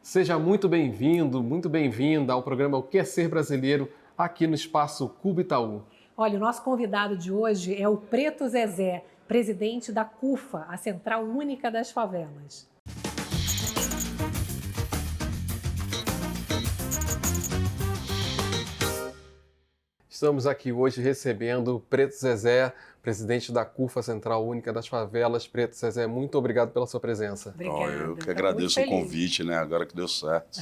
Seja muito bem-vindo, muito bem-vinda ao programa O Que é Ser Brasileiro, aqui no Espaço Cubo Itaú. Olha, o nosso convidado de hoje é o Preto Zezé, presidente da CUFA, a Central Única das Favelas. Estamos aqui hoje recebendo o Preto Zezé, presidente da CUFA, Central Única das Favelas. Preto Zezé, muito obrigado pela sua presença. Obrigada. Eu que agradeço o convite, né? Agora que deu certo.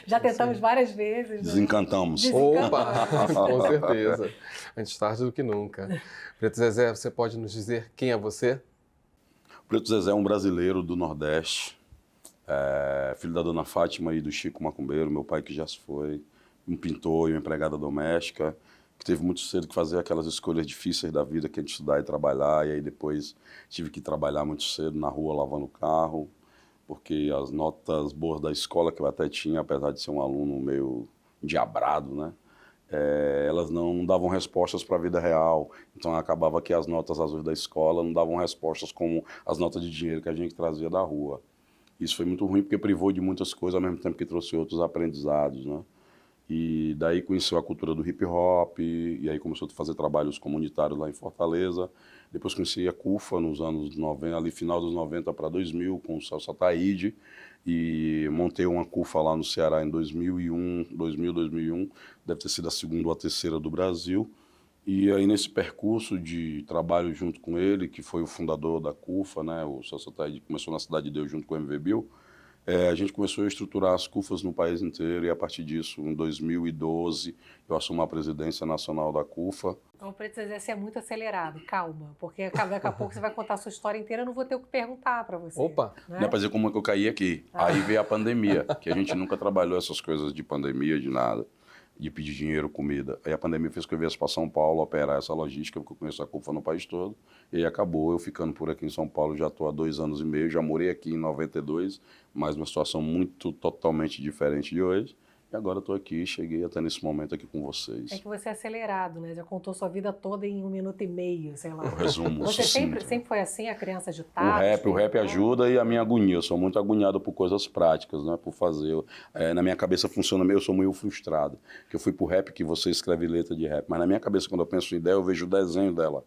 Já tentamos várias vezes. Né? Desencantamos. Opa, com certeza. Antes tarde do que nunca. Preto Zezé, você pode nos dizer quem é você? O Preto Zezé é um brasileiro do Nordeste, filho da dona Fátima e do Chico Macumbeiro, meu pai que já se foi, um pintor e uma empregada doméstica, que teve muito cedo que fazer aquelas escolhas difíceis da vida, que é de estudar e trabalhar, e aí depois tive que trabalhar muito cedo na rua lavando carro, porque as notas boas da escola que eu até tinha, apesar de ser um aluno meio endiabrado, né, elas não davam respostas para a vida real, então acabava que as notas azuis da escola não davam respostas como as notas de dinheiro que a gente trazia da rua. Isso foi muito ruim porque privou de muitas coisas ao mesmo tempo que trouxe outros aprendizados, né. E daí conheceu a cultura do hip hop, e aí começou a fazer trabalhos comunitários lá em Fortaleza. Depois conheci a CUFA nos anos 90, ali final dos 90 para 2000, com o Celso Ataíde, e montei uma CUFA lá no Ceará em 2001, deve ter sido a segunda ou a terceira do Brasil. E aí nesse percurso de trabalho junto com ele, que foi o fundador da CUFA, né, o Celso Ataíde começou na Cidade de Deus junto com o MV Bill, a gente começou a estruturar as CUFAs no país inteiro e a partir disso, em 2012, eu assumi a presidência nacional da CUFA. Então, o Preto Zezé, você é muito acelerado, calma, porque daqui a pouco você vai contar a sua história inteira, eu não vou ter o que perguntar para você. Opa! Né? Não é pra dizer como é que eu caí aqui. Aí veio a pandemia, que a gente nunca trabalhou essas coisas de pandemia, de nada, de pedir dinheiro, comida. Aí a pandemia fez que eu viesse para São Paulo operar essa logística, porque eu conheço a CUFA no país todo. E aí acabou eu ficando por aqui em São Paulo, já estou há 2 anos e meio, já morei aqui em 92, mas uma situação totalmente diferente de hoje. E agora estou aqui, cheguei até nesse momento aqui com vocês. É que você é acelerado, né? Já contou sua vida toda em 1 minuto e meio, sei lá. Eu resumo. Você sempre foi assim, a criança agitada? O rap ajuda e a minha agonia. Eu sou muito agoniado por coisas práticas, né? Por fazer. Na minha cabeça funciona meio, eu sou meio frustrado. Que eu fui pro rap que você escreve letra de rap. Mas na minha cabeça, quando eu penso em ideia, eu vejo o desenho dela.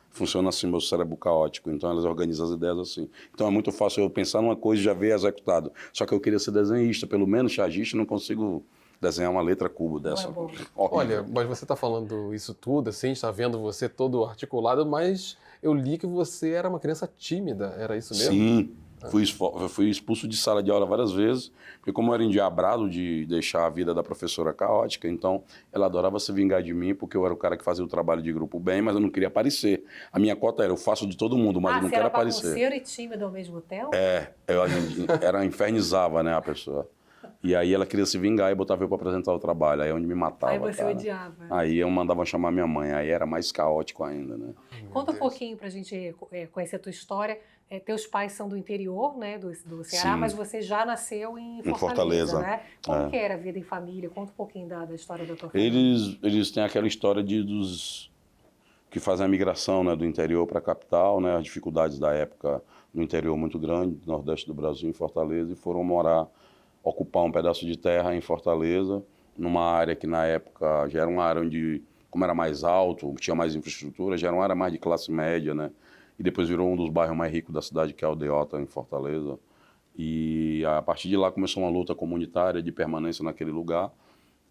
Funciona assim, meu cérebro caótico, então elas organizam as ideias assim. Então é muito fácil eu pensar numa coisa e já ver executado. Só que eu queria ser desenhista, pelo menos chargista, não consigo desenhar uma letra cubo dessa. Não é bom. Olha, mas você está falando isso tudo, assim, está vendo você todo articulado, mas eu li que você era uma criança tímida, era isso mesmo? Sim. Fui expulso de sala de aula várias vezes, porque como eu era endiabrado de deixar a vida da professora caótica, então ela adorava se vingar de mim, porque eu era o cara que fazia o trabalho de grupo bem, mas eu não queria aparecer. A minha cota era, eu faço de todo mundo, mas eu não quero aparecer. Você era bagunceiro e tímido ao mesmo tempo? Infernizava, né, a pessoa. E aí ela queria se vingar e botava eu para apresentar o trabalho, aí é onde me matava. Aí você cara. Odiava. Aí eu mandava chamar minha mãe, aí era mais caótico ainda, né? Conta um pouquinho pra gente conhecer a tua história. Teus pais são do interior, né, do Ceará, Sim. Mas você já nasceu em Fortaleza, né? Como que era a vida em família? Conta um pouquinho da história da tua família. Eles têm aquela história dos que fazem a migração, né, do interior para a capital, né, as dificuldades da época no interior muito grande, do Nordeste do Brasil, em Fortaleza, e foram ocupar um pedaço de terra em Fortaleza, numa área que na época já era uma área onde, como era mais alto, tinha mais infraestrutura, já era uma área mais de classe média, né? E depois virou um dos bairros mais ricos da cidade, que é a Aldeota, em Fortaleza. E a partir de lá começou uma luta comunitária de permanência naquele lugar,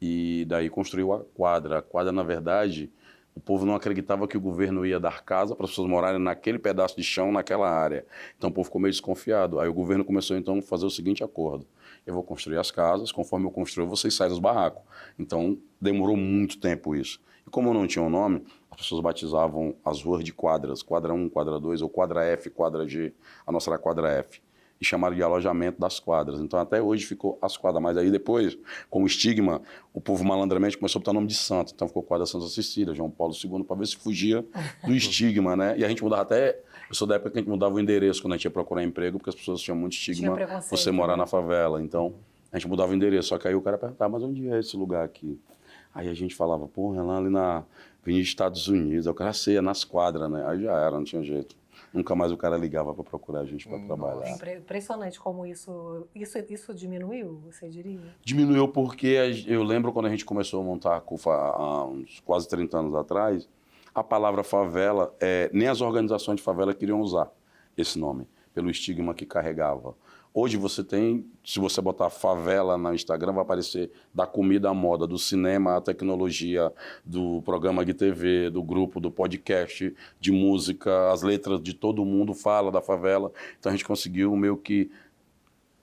e daí construiu a quadra. A quadra, na verdade, o povo não acreditava que o governo ia dar casa para as pessoas morarem naquele pedaço de chão, naquela área. Então o povo ficou meio desconfiado. Aí o governo começou então a fazer o seguinte acordo: eu vou construir as casas, conforme eu construir, vocês saem dos barracos. Então demorou muito tempo isso. E como não tinha um nome, as pessoas batizavam as ruas de quadras, quadra 1, quadra 2, ou quadra F, quadra G. A nossa era quadra F. E chamaram de alojamento das quadras. Então até hoje ficou as quadras. Mas aí depois, com o estigma, o povo malandramente começou a botar o nome de santo. Então ficou quadra Santa Cecília, João Paulo II, para ver se fugia do estigma, né? E a gente mudava até... Eu sou da época que a gente mudava o endereço quando a gente ia procurar emprego, porque as pessoas tinham muito estigma você morar na favela. Então a gente mudava o endereço. Só que aí o cara perguntava, mas onde é esse lugar aqui? Aí a gente falava, pô, é lá ali na Avenida Estados Unidos. Aí o cara ceia nas quadras, né? Aí já era, não tinha jeito. nunca mais o cara ligava para procurar a gente para trabalhar. É impressionante como isso diminuiu, você diria? Diminuiu porque eu lembro quando a gente começou a montar a CUFA há uns quase 30 anos atrás, a palavra favela, nem as organizações de favela queriam usar esse nome, pelo estigma que carregava. Hoje você tem, se você botar favela no Instagram, vai aparecer da comida à moda, do cinema à tecnologia, do programa de TV, do grupo, do podcast, de música, as letras de todo mundo fala da favela. Então a gente conseguiu meio que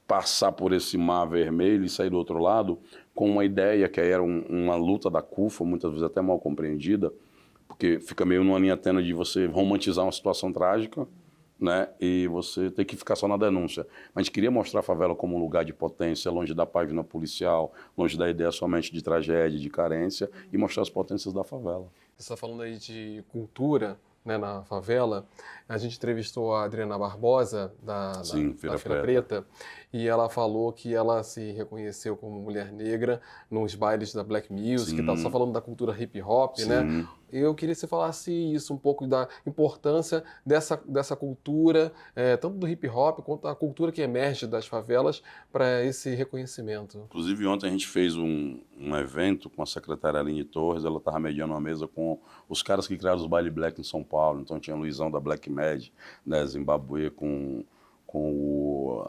passar por esse mar vermelho e sair do outro lado com uma ideia que era uma luta da CUFA, muitas vezes até mal compreendida, porque fica meio numa linha tênue de você romantizar uma situação trágica, né? E você tem que ficar só na denúncia. Mas a gente queria mostrar a favela como um lugar de potência, longe da página policial, longe da ideia somente de tragédia, de carência, e mostrar as potências da favela. Você está falando aí de cultura, né, na favela. A gente entrevistou a Adriana Barbosa, da Feira Preta, e ela falou que ela se reconheceu como mulher negra nos bailes da Black Music e tal. Só falando da cultura hip hop, né? Eu queria que você falasse isso, um pouco da importância dessa cultura, tanto do hip hop quanto da cultura que emerge das favelas para esse reconhecimento. Inclusive, ontem a gente fez um evento com a secretária Aline Torres, ela estava mediando uma mesa com os caras que criaram os baile black em São Paulo. Então tinha Luizão da Black Mad, né, Zimbabwe com o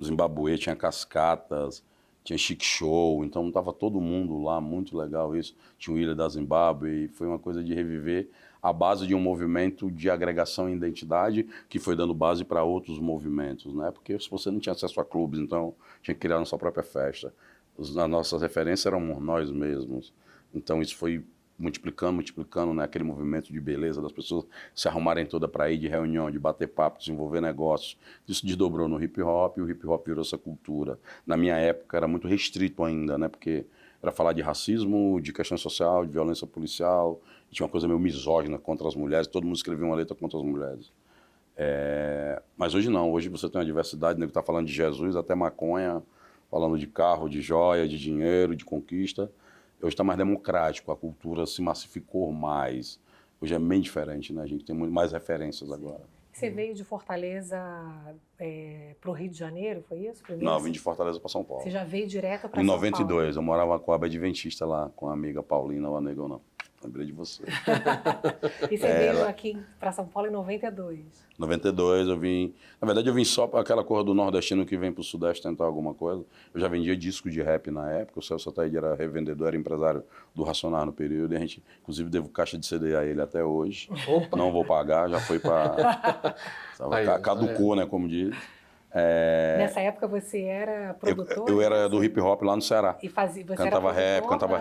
Zimbabwe, tinha Cascatas, tinha Chic Show, então estava todo mundo lá, muito legal isso. Tinha o Ilha da Zimbabwe, e foi uma coisa de reviver a base de um movimento de agregação e identidade que foi dando base para outros movimentos, né? Porque se você não tinha acesso a clubes, então tinha que criar a nossa própria festa. As nossas referências eram nós mesmos. Então isso foi multiplicando, né, aquele movimento de beleza das pessoas se arrumarem toda para ir de reunião, de bater papo, desenvolver negócios. Isso desdobrou no hip hop e o hip hop virou essa cultura. Na minha época era muito restrito ainda, né, porque era falar de racismo, de questão social, de violência policial, tinha uma coisa meio misógina contra as mulheres, todo mundo escrevia uma letra contra as mulheres. Mas hoje não, hoje você tem uma diversidade, o nego está falando de Jesus, até maconha, falando de carro, de joia, de dinheiro, de conquista. Hoje está mais democrático, a cultura se massificou mais. Hoje é bem diferente, né? A gente tem muito mais referências agora. Você veio de Fortaleza para o Rio de Janeiro, foi isso? Primeiro? Não, eu vim de Fortaleza para São Paulo. Você já veio direto para São São Paulo? Em 92, eu morava com a Adventista lá, com a amiga Paulina, o Negão não. Lembrei de você. E você veio aqui para São Paulo em 92? 92 eu vim... Na verdade eu vim só para aquela coisa do nordestino que vem para o Sudeste tentar alguma coisa. Eu já vendia disco de rap na época, o Celso Ataíde era revendedor, era empresário do Racionar no período, e a gente, inclusive, devo caixa de CD a ele até hoje. Opa. Não vou pagar, já foi para... caducou, né, como diz. Nessa época você era produtor? Eu era do hip hop lá no Ceará. E você cantava rap. Cantava.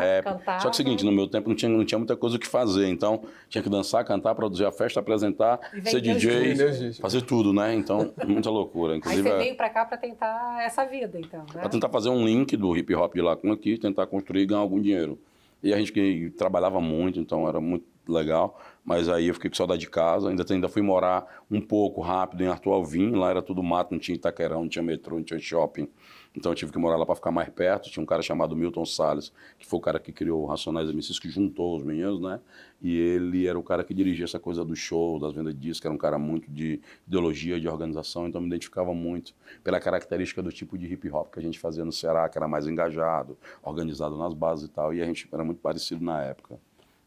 Só que é o seguinte, no meu tempo não tinha muita coisa o que fazer, então tinha que dançar, cantar, produzir a festa, apresentar, ser DJ, fazer tudo, né? Então, muita loucura. Inclusive, aí você veio pra cá pra tentar essa vida, então, né? Pra tentar fazer um link do hip hop de lá com aqui, tentar construir e ganhar algum dinheiro. E a gente que trabalhava muito, então era muito legal, mas aí eu fiquei com saudade de casa, ainda fui morar um pouco rápido em Arthur Alvim, lá era tudo mato, não tinha Itaquerão, não tinha metrô, não tinha shopping, então eu tive que morar lá para ficar mais perto. Tinha um cara chamado Milton Salles, que foi o cara que criou o Racionais MCs, que juntou os meninos, né, e ele era o cara que dirigia essa coisa do show, das vendas de discos, era um cara muito de ideologia, de organização, então eu me identificava muito pela característica do tipo de hip hop que a gente fazia no Ceará, que era mais engajado, organizado nas bases e tal, e a gente era muito parecido na época.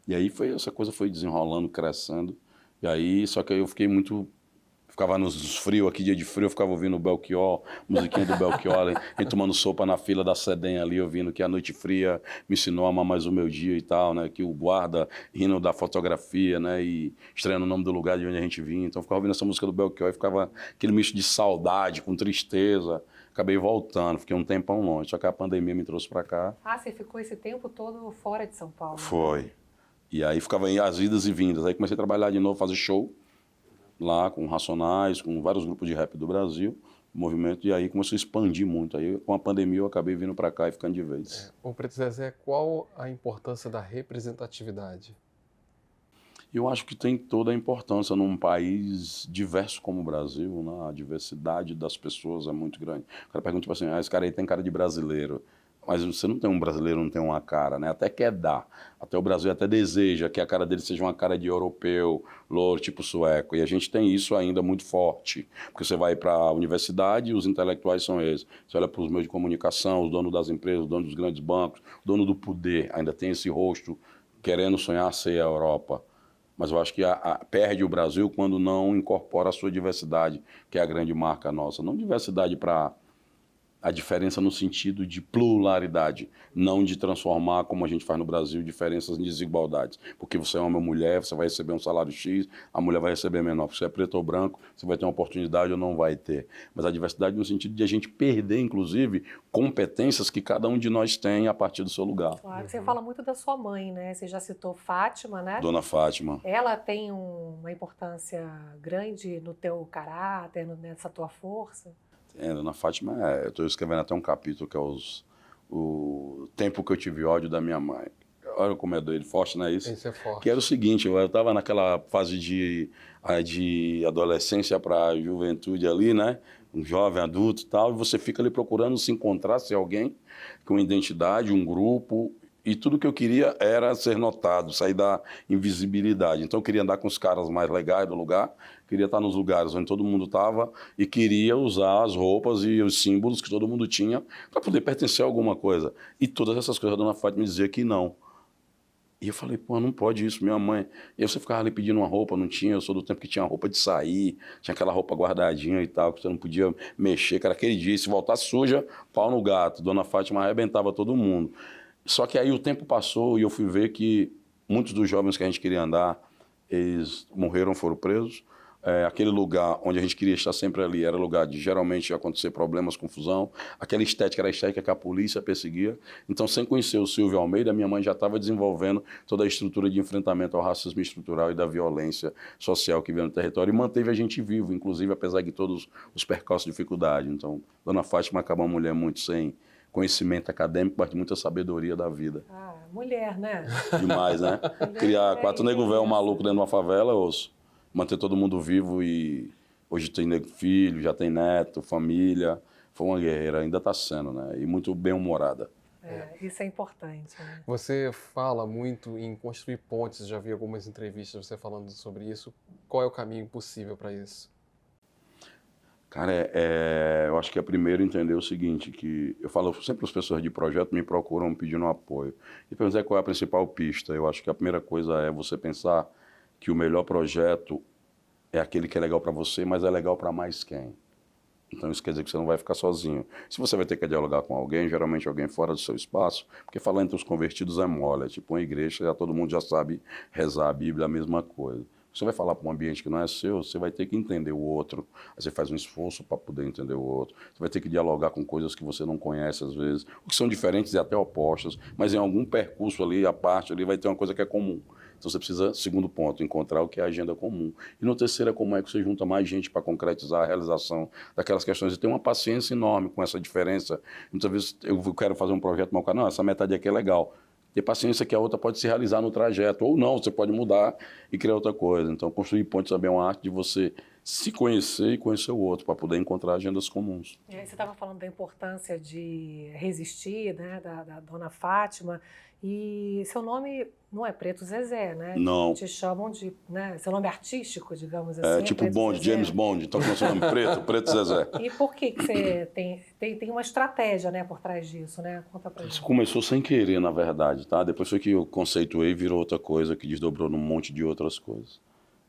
E aí essa coisa foi desenrolando, crescendo. E aí, só que aí eu fiquei muito... Ficava nos frios aqui, dia de frio, eu ficava ouvindo o Belchior, musiquinha do Belchior, e tomando sopa na fila da Sedem ali, ouvindo que a Noite Fria me ensinou a amar mais o meu dia e tal, né? Que o guarda rindo da fotografia, né? E estranhando o nome do lugar de onde a gente vinha. Então eu ficava ouvindo essa música do Belchior e ficava aquele misto de saudade, com tristeza. Acabei voltando, fiquei um tempão longe, só que a pandemia me trouxe pra cá. Ah, você ficou esse tempo todo fora de São Paulo? Foi. E aí ficava em as idas e vindas. Aí comecei a trabalhar de novo, fazer show lá com Racionais, com vários grupos de rap do Brasil, movimento, e aí começou a expandir muito. Aí com a pandemia eu acabei vindo para cá e ficando de vez. O Preto Zezé, qual a importância da representatividade? Eu acho que tem toda a importância num país diverso como o Brasil, né? A diversidade das pessoas é muito grande. O cara pergunta, tipo assim, esse cara aí tem cara de brasileiro. Mas você não tem um brasileiro, não tem uma cara, né? Até quer dar. Até o Brasil até deseja que a cara dele seja uma cara de europeu, louro, tipo sueco. E a gente tem isso ainda muito forte. Porque você vai para a universidade e os intelectuais são esses. Você olha para os meios de comunicação, os donos das empresas, os donos dos grandes bancos, o dono do poder. Ainda tem esse rosto querendo sonhar ser a Europa. Mas eu acho que perde o Brasil quando não incorpora a sua diversidade, que é a grande marca nossa. Não diversidade para a diferença no sentido de pluralidade, não de transformar, como a gente faz no Brasil, diferenças em desigualdades. Porque você é homem ou mulher, você vai receber um salário X, a mulher vai receber menor. Porque você é preto ou branco, você vai ter uma oportunidade ou não vai ter. Mas a diversidade no sentido de a gente perder, inclusive, competências que cada um de nós tem a partir do seu lugar. Claro, você fala muito da sua mãe, né? Você já citou Fátima, né? Dona Fátima. Ela tem uma importância grande no teu caráter, nessa tua força? Dona Fátima, eu estou escrevendo até um capítulo que é o tempo que eu tive ódio da minha mãe. Olha como é doido, forte, não é isso? Isso é forte. Que era o seguinte, eu estava naquela fase de adolescência para juventude ali, né? Um jovem adulto e tal, e você fica ali procurando se encontrar, ser alguém com uma identidade, um grupo, e tudo que eu queria era ser notado, sair da invisibilidade. Então eu queria andar com os caras mais legais do lugar, queria estar nos lugares onde todo mundo estava e queria usar as roupas e os símbolos que todo mundo tinha para poder pertencer a alguma coisa. E todas essas coisas a Dona Fátima me dizia que não. E eu falei, pô, não pode isso, minha mãe. E aí você ficava ali pedindo uma roupa, não tinha, eu sou do tempo que tinha roupa de sair, tinha aquela roupa guardadinha e tal, que você não podia mexer, que era aquele dia, se voltasse suja, pau no gato. Dona Fátima arrebentava todo mundo. Só que aí o tempo passou e eu fui ver que muitos dos jovens que a gente queria andar, eles morreram, foram presos. Aquele lugar onde a gente queria estar sempre ali era lugar de geralmente acontecer problemas, confusão. Aquela estética era a estética que a polícia perseguia. Então, sem conhecer o Silvio Almeida, minha mãe já estava desenvolvendo toda a estrutura de enfrentamento ao racismo estrutural e da violência social que veio no território e manteve a gente vivo, inclusive apesar de todos os percalços e dificuldades. Então, Dona Fátima acaba uma mulher muito sem conhecimento acadêmico, mas de muita sabedoria da vida. Ah, mulher, né? Demais, né? Criar 4 nego velho maluco dentro de uma favela, osso. Manter todo mundo vivo e hoje tem filho, já tem neto, família. Foi uma guerreira, ainda está sendo, né? E muito bem-humorada. Isso é importante. Né? Você fala muito em construir pontes, já vi algumas entrevistas você falando sobre isso. Qual é o caminho possível para isso? Cara, eu acho que é primeiro entender o seguinte, que eu falo sempre as pessoas de projeto me procuram pedindo apoio. E perguntar qual é a principal pista. Eu acho que a primeira coisa é você pensar que o melhor projeto é aquele que é legal para você, mas é legal para mais quem. Então isso quer dizer que você não vai ficar sozinho. Se você vai ter que dialogar com alguém, geralmente alguém fora do seu espaço, porque falar entre os convertidos é mole, é tipo uma igreja, já todo mundo já sabe rezar a Bíblia, a mesma coisa. Você vai falar para um ambiente que não é seu, você vai ter que entender o outro. Aí você faz um esforço para poder entender o outro. Você vai ter que dialogar com coisas que você não conhece às vezes, ou que são diferentes e até opostas, mas em algum percurso ali, a parte ali, vai ter uma coisa que é comum. Então você precisa, segundo ponto, encontrar o que é a agenda comum. E no terceiro é como é que você junta mais gente para concretizar a realização daquelas questões. E tem uma paciência enorme com essa diferença. Muitas vezes eu quero fazer um projeto, mas o cara, não, essa metade aqui é legal. Ter paciência que a outra pode se realizar no trajeto, ou não, você pode mudar e criar outra coisa. Então, construir pontes também é uma arte de você se conhecer e conhecer o outro, para poder encontrar agendas comuns. Você estava falando da importância de resistir, né, da Dona Fátima, e seu nome não é Preto Zezé, né? Não. Te chamam de, né, seu nome artístico, digamos assim. Tipo Preto Bond, Zezé. James Bond, então com o seu nome Preto Zezé. E por que você tem uma estratégia, né, por trás disso, né? Conta pra gente. Isso começou sem querer, na verdade, tá? Depois foi que eu conceituei e virou outra coisa, que desdobrou num monte de outras coisas.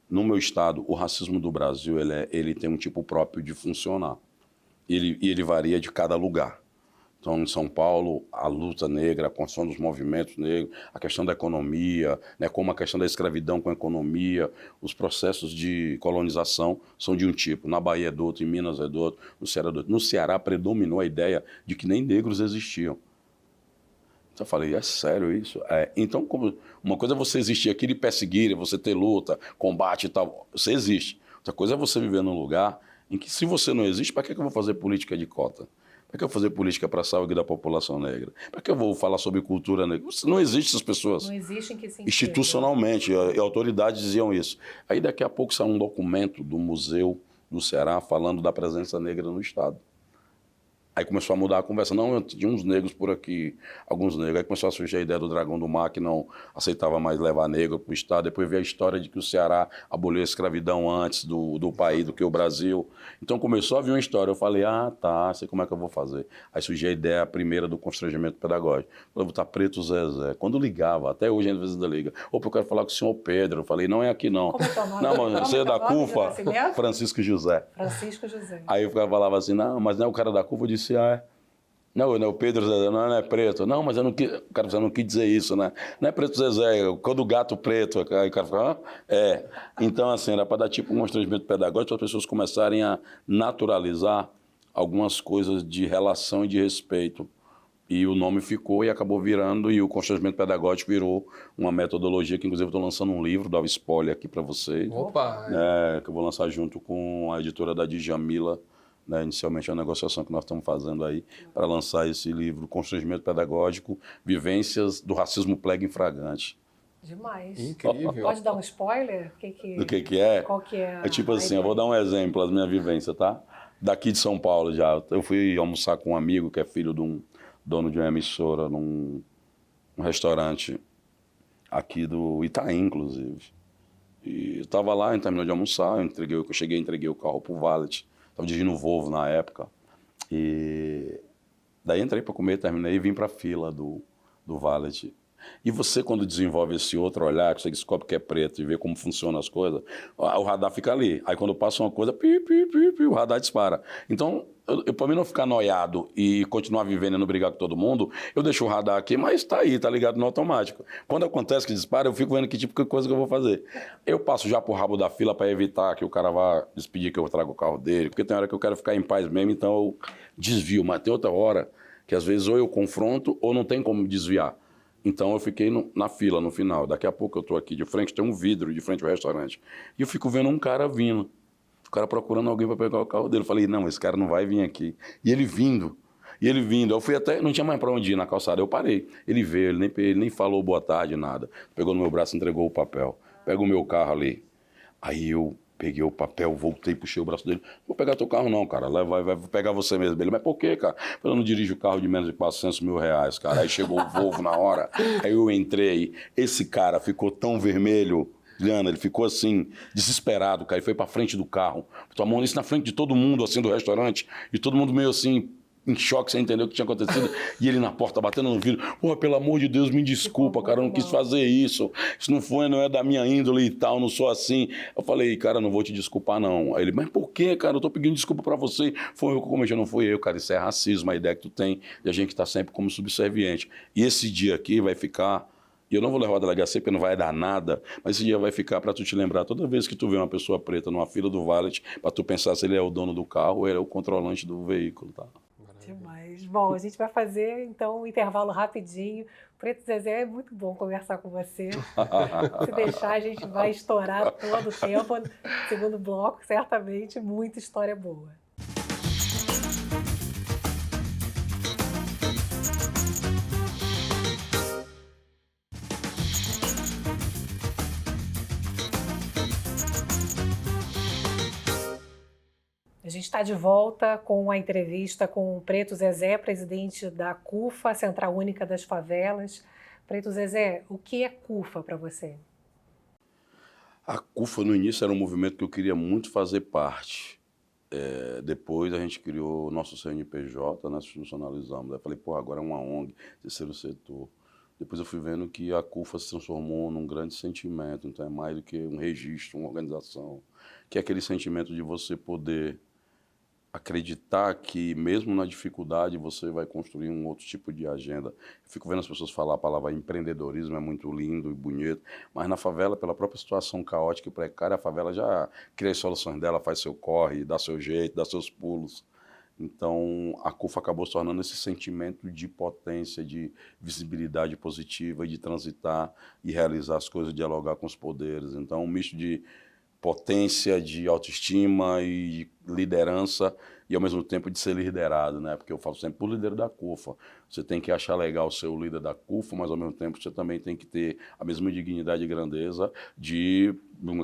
No meu estado, o racismo do Brasil, ele tem um tipo próprio de funcionar. E ele varia de cada lugar. Então, em São Paulo, a luta negra, a construção dos movimentos negros, a questão da economia, né, como a questão da escravidão com a economia, os processos de colonização são de um tipo. Na Bahia é do outro, em Minas é do outro, no Ceará é do outro. No Ceará predominou a ideia de que nem negros existiam. Então eu falei, é sério isso? Então, uma coisa é você existir aqui de perseguir, é você ter luta, combate e tal, você existe. Outra coisa é você viver num lugar em que, se você não existe, para que eu vou fazer política de cota? Para que eu vou fazer política para a saúde da população negra? Para que eu vou falar sobre cultura negra? Não existem essas pessoas. Não existe em que sentido? Institucionalmente, e autoridades diziam isso. Aí daqui a pouco saiu um documento do Museu do Ceará falando da presença negra no Estado. Aí começou a mudar a conversa. Não, tinha uns negros por aqui, alguns negros. Aí começou a surgir a ideia do Dragão do Mar, que não aceitava mais levar negro para o Estado. Depois veio a história de que o Ceará aboliu a escravidão antes do país, do que o Brasil. Então começou a vir uma história. Eu falei, tá, sei como é que eu vou fazer. Aí surgiu a ideia primeira do constrangimento pedagógico. Eu vou botar Preto Zezé. Quando ligava, até hoje às vezes ainda liga. Opa, eu quero falar com o senhor Pedro. Eu falei, não é aqui não. Como é teu nome? Não, mas você é da CUFA? Francisco José. Francisco José. Aí o cara falava assim, não, mas não é o cara da CUFA. Eu disse, Não, o Pedro Zezé, não é preto. Não, mas eu não quis, o cara não quis dizer isso, né? Não é Preto Zezé, é o do gato preto. Aí o cara fala, Então, assim, era para dar tipo um constrangimento pedagógico para as pessoas começarem a naturalizar algumas coisas de relação e de respeito. E o nome ficou e acabou virando, e o constrangimento pedagógico virou uma metodologia que, inclusive, eu estou lançando um livro, dá o spoiler aqui para vocês. Opa! Que eu vou lançar junto com a editora da Djamila. Inicialmente é uma negociação que nós estamos fazendo aí para lançar esse livro, Constrangimento Pedagógico, Vivências do Racismo Plebe Infragante. Demais. Incrível. Pode dar um spoiler? Do que é? Qual que é? É tipo assim, eu vou dar um exemplo, as minhas vivências, tá? Daqui de São Paulo já. Eu fui almoçar com um amigo que é filho de um dono de uma emissora num restaurante aqui do Itaim, inclusive. E eu estava lá, a gente terminou de almoçar, eu cheguei e entreguei o carro pro valet. Estava dirigindo o Volvo na época. E daí entrei para comer, terminei e vim para a fila do valet. E você, quando desenvolve esse outro olhar, que você descobre que é preto e vê como funcionam as coisas, o radar fica ali. Aí quando passa uma coisa, o radar dispara. Então, para mim não ficar noiado e continuar vivendo e não brigar com todo mundo, eu deixo o radar aqui, mas tá aí, tá ligado no automático. Quando acontece que dispara, eu fico vendo que tipo de coisa que eu vou fazer. Eu passo já pro rabo da fila para evitar que o cara vá despedir que eu trago o carro dele, porque tem hora que eu quero ficar em paz mesmo, então eu desvio. Mas tem outra hora que às vezes ou eu confronto ou não tem como desviar. Então eu fiquei na fila no final. Daqui a pouco eu tô aqui de frente, tem um vidro de frente ao restaurante. E eu fico vendo um cara vindo. O cara procurando alguém para pegar o carro dele. Eu falei, não, esse cara não vai vir aqui. E ele vindo. Eu fui até, não tinha mais para onde ir na calçada. Eu parei. Ele veio, ele nem falou boa tarde, nada. Pegou no meu braço, entregou o papel. Pega o meu carro ali. Aí eu peguei o papel, voltei, puxei o braço dele. Vou pegar teu carro não, cara. Vai pegar você mesmo. Ele, mas por quê, cara? Eu não dirijo carro de menos de 400 mil reais, cara. Aí chegou o Volvo na hora. Aí eu entrei. Esse cara ficou tão vermelho. Liana, ele ficou assim, desesperado, cara. Ele foi pra frente do carro. Tomou isso na frente de todo mundo, assim, do restaurante. E todo mundo meio assim, em choque, sem entender o que tinha acontecido. E ele na porta, batendo no vidro. Pô, pelo amor de Deus, me desculpa, cara. Eu não quis fazer isso. Isso não é da minha índole e tal, não sou assim. Eu falei, cara, não vou te desculpar, não. Aí ele, mas por quê, cara? Eu tô pedindo desculpa pra você. Foi eu que cometi, não fui eu, cara. Isso é racismo, a ideia que tu tem. E a gente tá sempre como subserviente. E esse dia aqui vai ficar... E eu não vou levar a delegacia porque não vai dar nada, mas esse dia vai ficar para tu te lembrar toda vez que tu vê uma pessoa preta numa fila do valet, para tu pensar se ele é o dono do carro ou ele é o controlante do veículo, tá? Demais. Bom, a gente vai fazer então um intervalo rapidinho. Preto Zezé, é muito bom conversar com você. Se deixar, a gente vai estourar todo o tempo. Segundo bloco, certamente, muita história boa. A gente está de volta com a entrevista com o Preto Zezé, presidente da CUFA, Central Única das Favelas. Preto Zezé, o que é CUFA para você? A CUFA, no início, era um movimento que eu queria muito fazer parte. Depois a gente criou o nosso CNPJ, nós institucionalizamos. Aí eu falei, pô, agora é uma ONG, terceiro setor. Depois eu fui vendo que a CUFA se transformou num grande sentimento, então é mais do que um registro, uma organização, que é aquele sentimento de você poder acreditar que mesmo na dificuldade você vai construir um outro tipo de agenda. Eu fico vendo as pessoas falar a palavra empreendedorismo, é muito lindo e bonito, mas na favela, pela própria situação caótica e precária, a favela já cria as soluções dela, faz seu corre, dá seu jeito, dá seus pulos. Então, a CUFA acabou se tornando esse sentimento de potência, de visibilidade positiva, de transitar e realizar as coisas, dialogar com os poderes. Então, um misto de potência, de autoestima e de liderança e, ao mesmo tempo, de ser liderado, né? Porque eu falo sempre por líder da CUFA. Você tem que achar legal ser o líder da CUFA, mas, ao mesmo tempo, você também tem que ter a mesma dignidade e grandeza de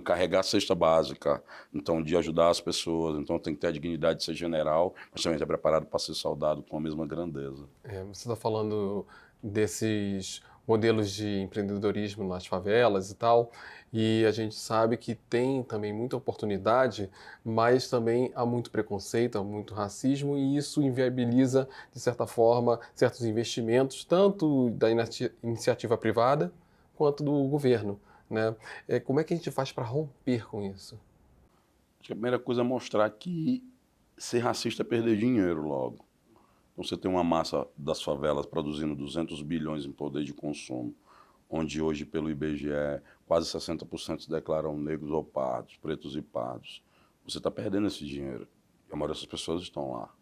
carregar a cesta básica, então, de ajudar as pessoas. Então, tem que ter a dignidade de ser general, mas também estar preparado para ser soldado com a mesma grandeza. Você está falando desses modelos de empreendedorismo nas favelas e tal, e a gente sabe que tem também muita oportunidade, mas também há muito preconceito, há muito racismo, e isso inviabiliza, de certa forma, certos investimentos, tanto da iniciativa privada quanto do governo, né? Como é que a gente faz para romper com isso? Acho que a primeira coisa é mostrar que ser racista é perder dinheiro logo. Então, você tem uma massa das favelas produzindo 200 bilhões em poder de consumo, onde hoje, pelo IBGE, quase 60% se declaram negros ou pardos, pretos e pardos. Você está perdendo esse dinheiro. E a maioria dessas pessoas estão lá.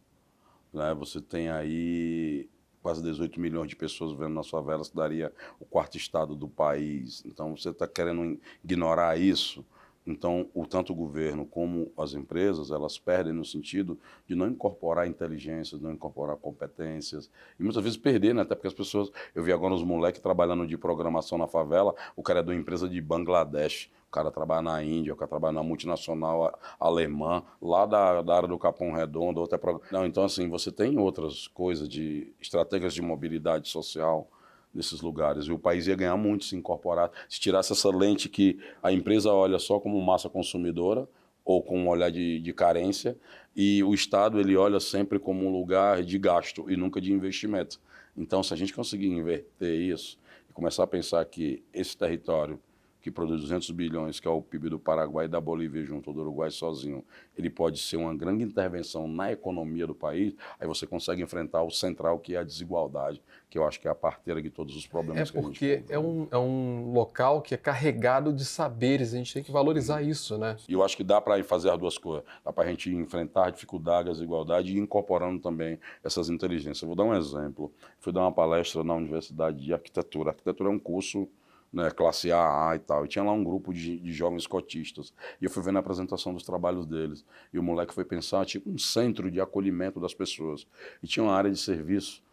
Né? Você tem aí quase 18 milhões de pessoas vivendo nas favelas, que daria o quarto estado do país. Então, você está querendo ignorar isso. Então, tanto o governo como as empresas, elas perdem no sentido de não incorporar inteligências, não incorporar competências, e muitas vezes perder, né? Até porque as pessoas... Eu vi agora uns moleques trabalhando de programação na favela, o cara é de uma empresa de Bangladesh, o cara trabalha na Índia, o cara trabalha na multinacional alemã, lá da área do Capão Redondo, outra... Não, então, assim, você tem outras coisas de estratégias de mobilidade social nesses lugares. E o país ia ganhar muito se incorporar, se tirasse essa lente que a empresa olha só como massa consumidora ou com um olhar de carência, e o Estado ele olha sempre como um lugar de gasto e nunca de investimento. Então, se a gente conseguir inverter isso e começar a pensar que esse território que produz 200 bilhões, que é o PIB do Paraguai e da Bolívia junto, ou do Uruguai sozinho, ele pode ser uma grande intervenção na economia do país, aí você consegue enfrentar o central, que é a desigualdade, que eu acho que é a parteira de todos os problemas que a gente tem. É porque é um local que é carregado de saberes, a gente tem que valorizar isso, né? E eu acho que dá para fazer as duas coisas, dá para a gente enfrentar a dificuldade, a desigualdade e incorporando também essas inteligências. Eu vou dar um exemplo, fui dar uma palestra na Universidade de Arquitetura. Arquitetura é um curso, né, classe A e tal, e tinha lá um grupo de jovens cotistas, e eu fui vendo a apresentação dos trabalhos deles, e o moleque foi pensar, tipo, um centro de acolhimento das pessoas, e tinha uma área de serviço,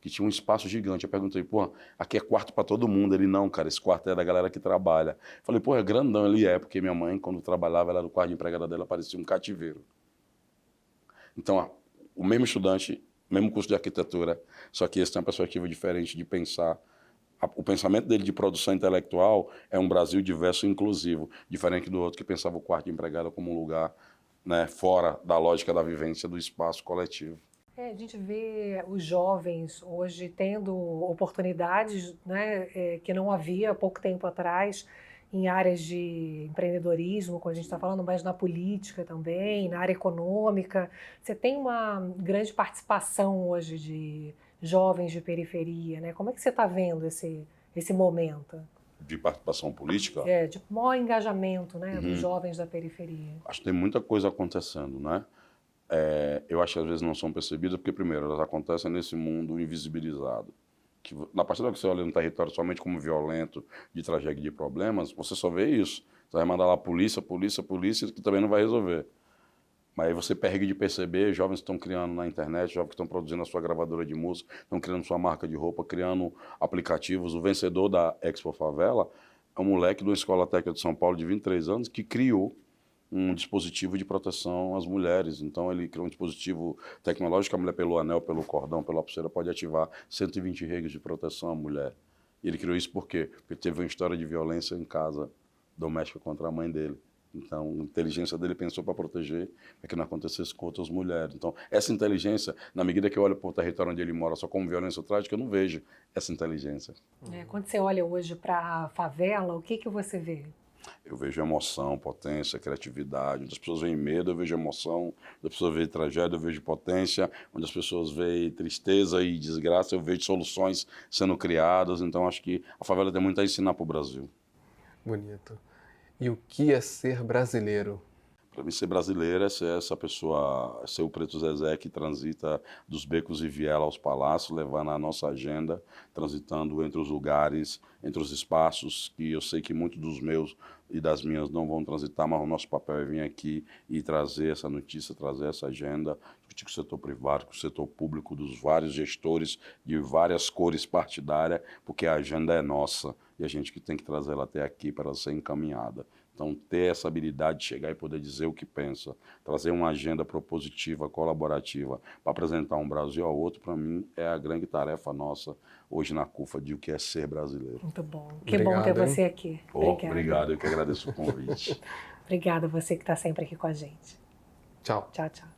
que tinha um espaço gigante. Eu perguntei, pô, aqui é quarto para todo mundo? Ele, não, cara, esse quarto é da galera que trabalha. Eu falei, pô, é grandão. Ele é, porque minha mãe, quando trabalhava, ela era do quarto de empregada dela, parecia um cativeiro. Então, o mesmo estudante, mesmo curso de arquitetura, só que esse tem uma perspectiva diferente de pensar. O pensamento dele de produção intelectual é um Brasil diverso e inclusivo, diferente do outro que pensava o quarto de empregada como um lugar, né, fora da lógica da vivência do espaço coletivo. A gente vê os jovens hoje tendo oportunidades, né, que não havia há pouco tempo atrás em áreas de empreendedorismo, como a gente está falando, mas na política também, na área econômica. Você tem uma grande participação hoje de jovens de periferia, né? Como é que você está vendo esse momento? De participação política? De maior engajamento, né, dos jovens da periferia. Acho que tem muita coisa acontecendo, né? Eu acho que às vezes não são percebidas, porque, primeiro, elas acontecem nesse mundo invisibilizado. Que, na partir do que você olha no território somente como violento, de tragédia e de problemas, você só vê isso. Você vai mandar lá polícia, que também não vai resolver. Mas aí você perde de perceber, jovens que estão criando na internet, jovens que estão produzindo a sua gravadora de música, estão criando sua marca de roupa, criando aplicativos. O vencedor da Expo Favela é um moleque de uma escola técnica de São Paulo de 23 anos que criou um dispositivo de proteção às mulheres. Então ele criou um dispositivo tecnológico, a mulher pelo anel, pelo cordão, pela pulseira pode ativar 120 redes de proteção à mulher. E ele criou isso por quê? Porque teve uma história de violência em casa doméstica contra a mãe dele. Então, a inteligência dele pensou para proteger, para que não acontecesse com outras mulheres. Então, essa inteligência, na medida que eu olho para o território onde ele mora só como violência trágica, eu não vejo essa inteligência. Quando você olha hoje para a favela, o que você vê? Eu vejo emoção, potência, criatividade. Onde as pessoas veem medo, eu vejo emoção. Onde as pessoas veem tragédia, eu vejo potência. Onde as pessoas veem tristeza e desgraça, eu vejo soluções sendo criadas. Então, acho que a favela tem muito a ensinar para o Brasil. Bonito. E o que é ser brasileiro? Para mim, ser brasileiro é ser essa pessoa, ser o Preto Zezé que transita dos becos e viela aos palácios, levando a nossa agenda, transitando entre os lugares, entre os espaços, que eu sei que muitos dos meus e das minhas não vão transitar, mas o nosso papel é vir aqui e trazer essa notícia, trazer essa agenda, discutir com o setor privado, com o setor público, dos vários gestores de várias cores partidárias, porque a agenda é nossa e a gente que tem que trazer ela até aqui para ela ser encaminhada. Então, ter essa habilidade de chegar e poder dizer o que pensa, trazer uma agenda propositiva, colaborativa, para apresentar um Brasil ao outro, para mim, é a grande tarefa nossa hoje na CUFA de o que é ser brasileiro. Muito bom. Que bom ter você aqui. Obrigado, eu que agradeço o convite. Obrigada a você que está sempre aqui com a gente. Tchau. Tchau, tchau.